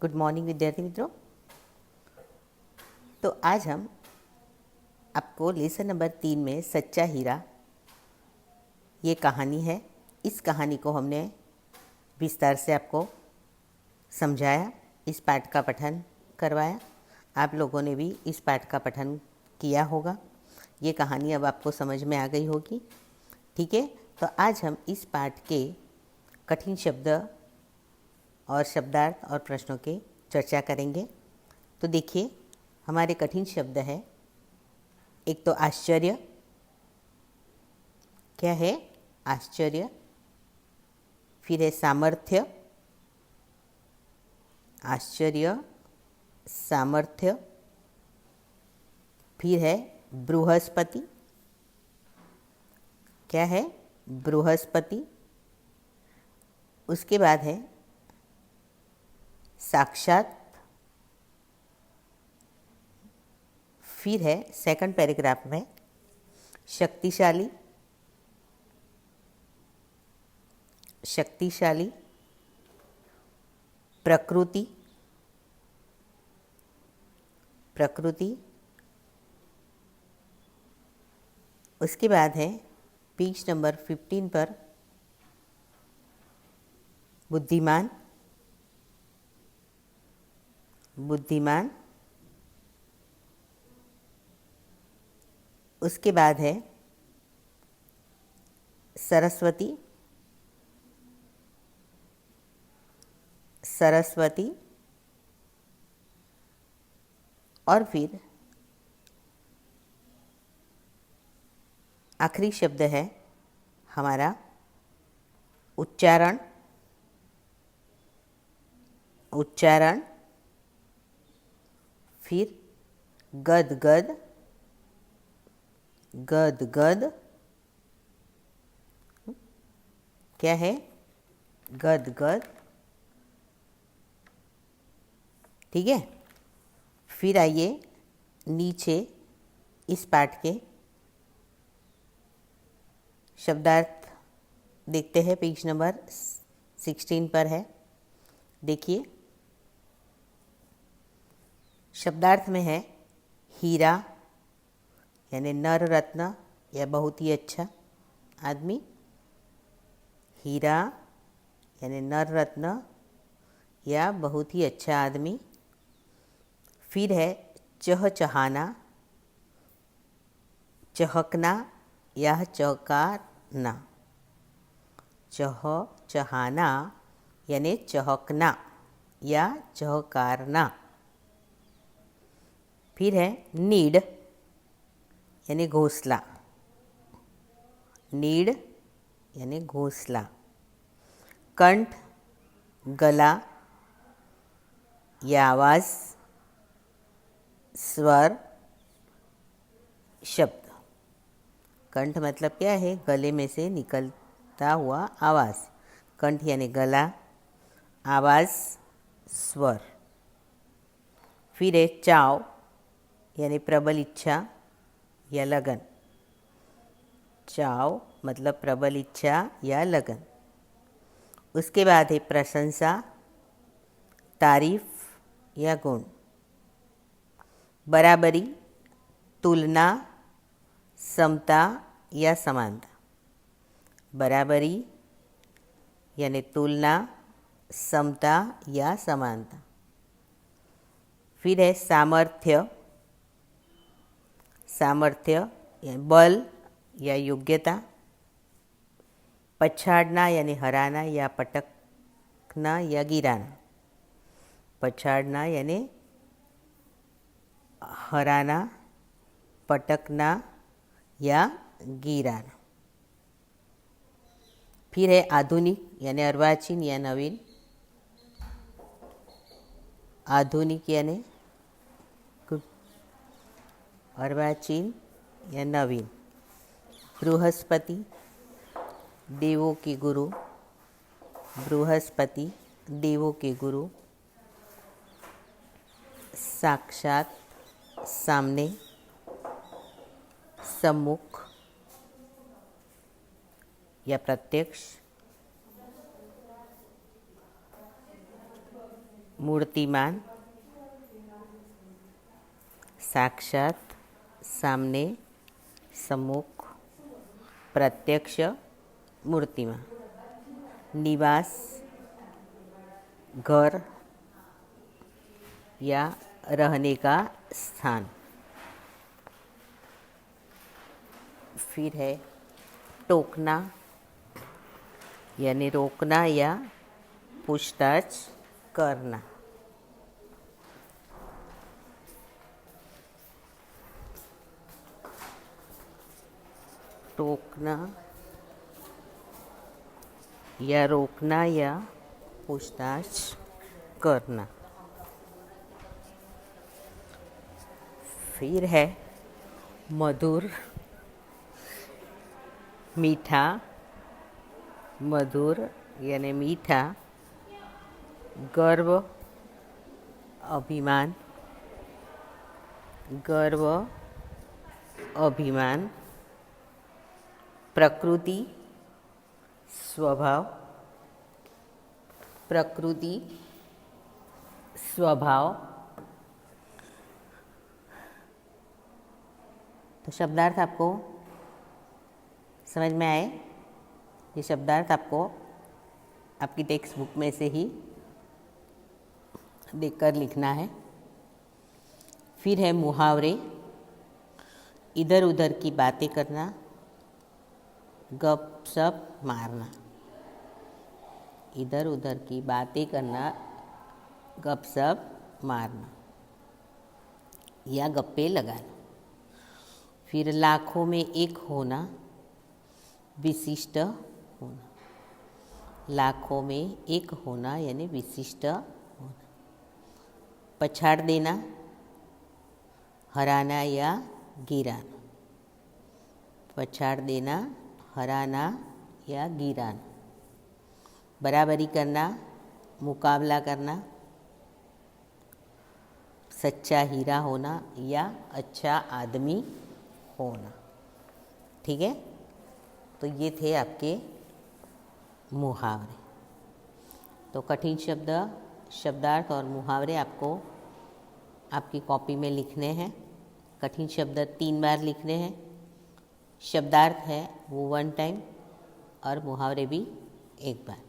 Good morning विद्यार्थी मित्रों। तो आज हम आपको लेसन नंबर 3 में सच्चा हीरा ये कहानी है। इस कहानी को हमने विस्तार से आपको समझाया, इस पाठ का पठन करवाया। आप लोगों ने भी इस पाठ का पठन किया होगा। ये कहानी अब आपको समझ में आ गई होगी। ठीक है, तो आज हम इस पाठ के कठिन शब्द और शब्दार्थ और प्रश्नों के चर्चा करेंगे। तो देखिए, हमारे कठिन शब्द है, एक तो आश्चर्य। क्या है? आश्चर्य। फिर है सामर्थ्य, आश्चर्य, सामर्थ्य। फिर है बृहस्पति। क्या है? बृहस्पति। उसके बाद है साक्षात। फिर है सेकंड पैराग्राफ में शक्तिशाली, शक्तिशाली, प्रकृति, प्रकृति। उसके बाद है पेज नंबर 15 पर बुद्धिमान, बुद्धिमान। उसके बाद है सरस्वती, सरस्वती। और फिर आखिरी शब्द है हमारा उच्चारण, उच्चारण। फिर गदगद, गदगद। क्या है? गदगद। ठीक है। फिर आइए नीचे इस पाठ के शब्दार्थ देखते हैं। पेज नंबर 16 पर है। देखिए, शब्दार्थ में है हीरा यानी नर रत्न या बहुत ही अच्छा आदमी। हीरा यानी नर रत्न या बहुत ही अच्छा आदमी। फिर है चहचहाना, चहकना या चहकाना। चहचहाना यानी चहकना या चहकारना। फिर है नीड यानी घोंसला, नीड यानी घोंसला। कंठ, गला या आवाज़, स्वर, शब्द। कंठ मतलब क्या है? गले में से निकलता हुआ आवाज़। कंठ यानी गला, आवाज़, स्वर। फिर है चाव यानी प्रबल इच्छा या लगन। चाव मतलब प्रबल इच्छा या लगन। उसके बाद है प्रशंसा, तारीफ या गुण। बराबरी, तुलना, समता या समानता। बराबरी यानी तुलना, समता या समानता। फिर है सामर्थ्य, सामर्थ्य यानी बल या योग्यता। पछाड़ना यानी हराना या पटकना या गिराना। पछाड़ना यानी हराना, पटकना या गिराना। फिर है आधुनिक यानी अर्वाचीन या नवीन। आधुनिक यानी अर्वाचीन या नवीन। बृहस्पति, देवों के गुरु। बृहस्पति, देवों के गुरु। साक्षात, सामने, सम्मुख या प्रत्यक्ष। मूर्तिमान, साक्षात, सामने, सम्मुख, प्रत्यक्ष, मूर्तिमान। निवास, घर या रहने का स्थान। फिर है टोकना यानी रोकना या पूछताछ करना। टोकना या रोकना या पूछताछ करना। फिर है मधुर, मीठा, मधुर यानी मीठा, गर्व, अभिमान, गर्व, अभिमान, प्रकृति, स्वभाव, प्रकृति, स्वभाव। तो शब्दार्थ आपको समझ में आए? ये शब्दार्थ आपको आपकी टेक्स्ट बुक में से ही देखकर लिखना है। फिर है मुहावरे, इधर उधर की बातें करना, गप सप मारना। इधर उधर की बातें करना, गप सप मारना या गप्पे लगाना। फिर लाखों में एक होना, विशिष्ट होना। लाखों में एक होना यानी विशिष्ट होना। पछाड़ देना, हराना या गिराना। पछाड़ देना, हराना या गिराना। बराबरी करना, मुकाबला करना। सच्चा हीरा होना या अच्छा आदमी होना। ठीक है, तो ये थे आपके मुहावरे। तो कठिन शब्द, शब्दार्थ और मुहावरे आपको आपकी कॉपी में लिखने हैं। कठिन शब्द 3 बार लिखने हैं, शब्दार्थ है वो 1 टाइम और मुहावरे भी 1 बार।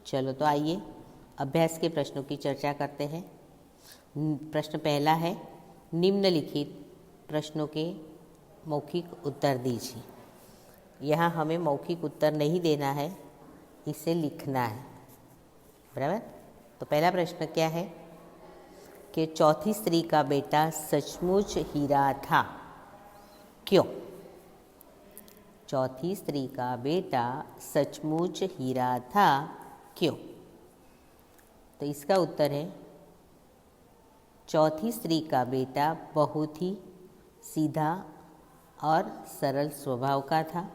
चलो तो आइए अभ्यास के प्रश्नों की चर्चा करते हैं। प्रश्न पहला है, निम्नलिखित प्रश्नों के मौखिक उत्तर दीजिए। यहाँ हमें मौखिक उत्तर नहीं देना है, इसे लिखना है। बराबर? तो पहला प्रश्न क्या है कि चौथी स्त्री का बेटा सचमुच हीरा था, क्यों? चौथी स्त्री का बेटा सचमुच हीरा था, क्यों? तो इसका उत्तर है, चौथी स्त्री का बेटा बहुत ही सीधा और सरल स्वभाव का था।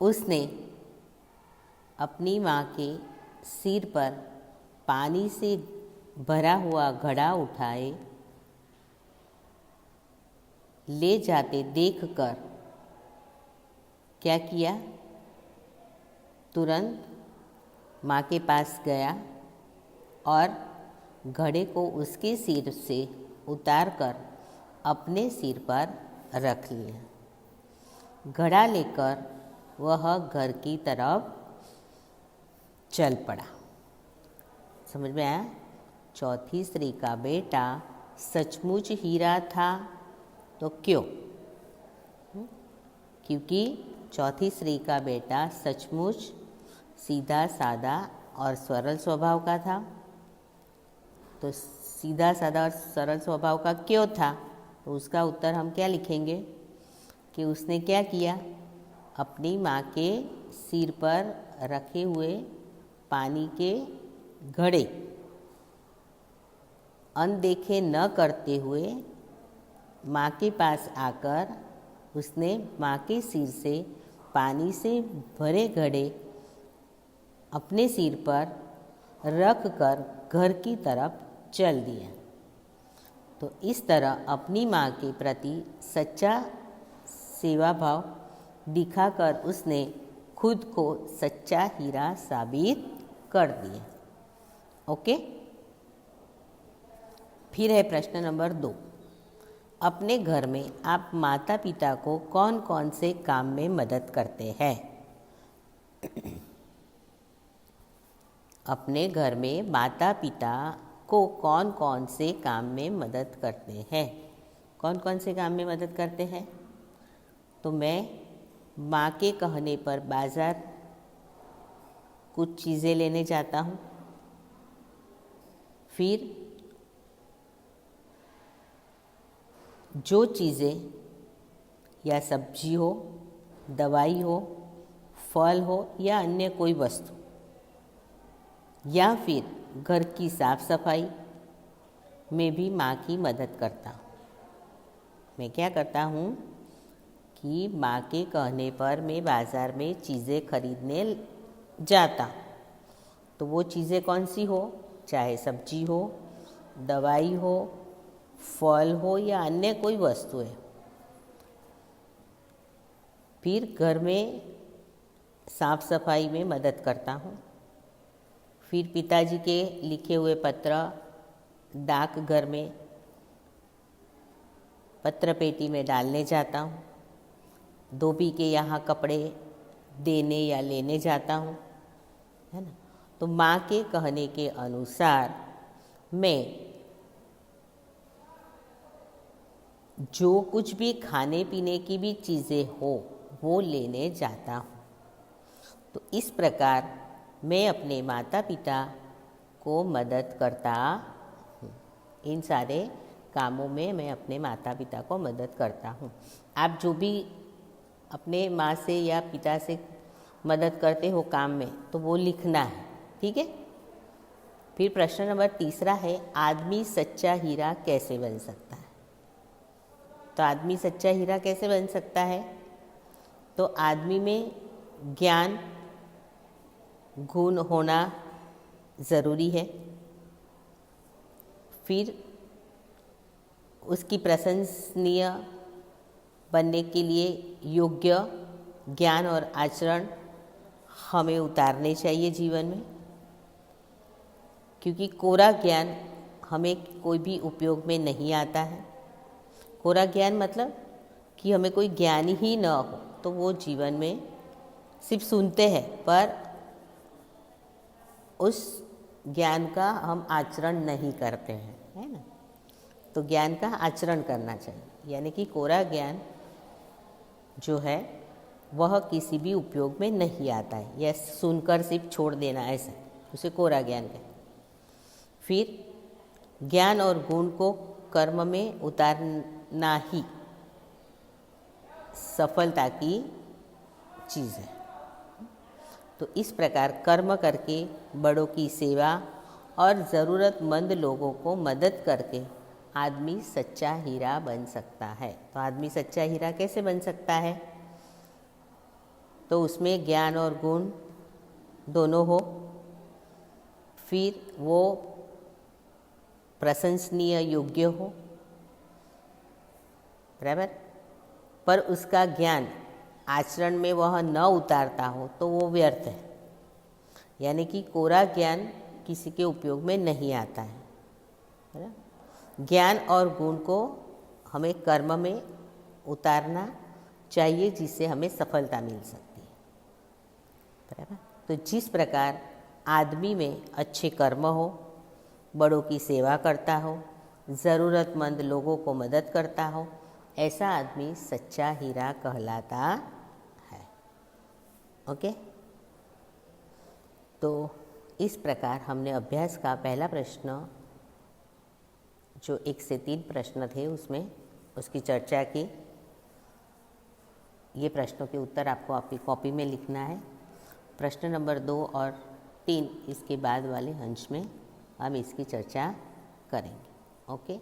उसने अपनी माँ के सिर पर पानी से भरा हुआ घड़ा उठाए ले जाते देखकर क्या किया? तुरंत माँ के पास गया और घड़े को उसके सिर से उतारकर अपने सिर पर रख लिया। घड़ा लेकर वह घर की तरफ चल पड़ा। समझ में आया? चौथी स्त्री का बेटा सचमुच हीरा था, तो क्यों? क्योंकि चौथी स्त्री का बेटा सचमुच सीधा साधा और सरल स्वभाव का था। तो सीधा साधा और सरल स्वभाव का क्यों था? तो उसका उत्तर हम क्या लिखेंगे कि उसने क्या किया? अपनी माँ के सिर पर रखे हुए पानी के घड़े अनदेखे न करते हुए माँ के पास आकर उसने माँ के सिर से पानी से भरे घड़े अपने सिर पर रख कर घर की तरफ चल दिया। तो इस तरह अपनी माँ के प्रति सच्चा सेवा भाव दिखाकर उसने खुद को सच्चा हीरा साबित कर दिया। ओके। फिर है प्रश्न नंबर 2। अपने घर में आप माता पिता को कौन कौन से काम में मदद करते हैं? अपने घर में माता पिता को कौन कौन से काम में मदद करते हैं? कौन कौन से काम में मदद करते हैं? तो मैं माँ के कहने पर बाज़ार कुछ चीज़ें लेने जाता हूँ। फिर जो चीज़ें या सब्जी हो, दवाई हो, फल हो या अन्य कोई वस्तु, या फिर घर की साफ सफाई में भी माँ की मदद करता हूँ। मैं क्या करता हूँ कि माँ के कहने पर मैं बाज़ार में चीज़ें खरीदने जाता हूँ। तो वो चीज़ें कौन सी हो, चाहे सब्जी हो, दवाई हो, फल हो या अन्य कोई वस्तु है। फिर घर में साफ सफाई में मदद करता हूँ। फिर पिताजी के लिखे हुए पत्र डाकघर में पत्र पेटी में डालने जाता हूँ। धोबी के यहाँ कपड़े देने या लेने जाता हूँ, है ना। तो माँ के कहने के अनुसार मैं जो कुछ भी खाने पीने की भी चीज़ें हो वो लेने जाता हूँ। तो इस प्रकार मैं अपने माता पिता को मदद करता हूँ। इन सारे कामों में मैं अपने माता पिता को मदद करता हूँ। आप जो भी अपने माँ से या पिता से मदद करते हो काम में, तो वो लिखना है, ठीक है। फिर प्रश्न नंबर 3 है, आदमी सच्चा हीरा कैसे बन सकता है? तो आदमी सच्चा हीरा कैसे बन सकता है? तो आदमी में ज्ञान गुण होना ज़रूरी है। फिर उसकी प्रशंसनीय बनने के लिए योग्य ज्ञान और आचरण हमें उतारने चाहिए जीवन में, क्योंकि कोरा ज्ञान हमें कोई भी उपयोग में नहीं आता है। कोरा ज्ञान मतलब कि हमें कोई ज्ञान ही न हो, तो वो जीवन में सिर्फ सुनते हैं पर उस ज्ञान का हम आचरण नहीं करते हैं, है ना। तो ज्ञान का आचरण करना चाहिए, यानी कि कोरा ज्ञान जो है वह किसी भी उपयोग में नहीं आता है, या सुनकर सिर्फ छोड़ देना, ऐसा उसे कोरा ज्ञान कहते हैं। फिर ज्ञान और गुण को कर्म में उतारना ही सफलता की चीज़ है। तो इस प्रकार कर्म करके, बड़ों की सेवा और ज़रूरतमंद लोगों को मदद करके आदमी सच्चा हीरा बन सकता है। तो आदमी सच्चा हीरा कैसे बन सकता है? तो उसमें ज्ञान और गुण दोनों हो, फिर वो प्रशंसनीय योग्य हो, बराबर, पर उसका ज्ञान आचरण में वह न उतारता हो तो वो व्यर्थ है, यानी कि कोरा ज्ञान किसी के उपयोग में नहीं आता है, बराबर। ज्ञान और गुण को हमें कर्म में उतारना चाहिए, जिससे हमें सफलता मिल सकती है, बराबर। तो जिस प्रकार आदमी में अच्छे कर्म हो, बड़ों की सेवा करता हो, ज़रूरतमंद लोगों को मदद करता हो, ऐसा आदमी सच्चा हीरा कहलाता है। ओके। तो इस प्रकार हमने अभ्यास का पहला प्रश्न, जो 1 से 3 प्रश्न थे, उसमें उसकी चर्चा की। ये प्रश्नों के उत्तर आपको आपकी कॉपी में लिखना है। प्रश्न नंबर 2 और 3 इसके बाद वाले अंश में हम इसकी चर्चा करेंगे। ओके।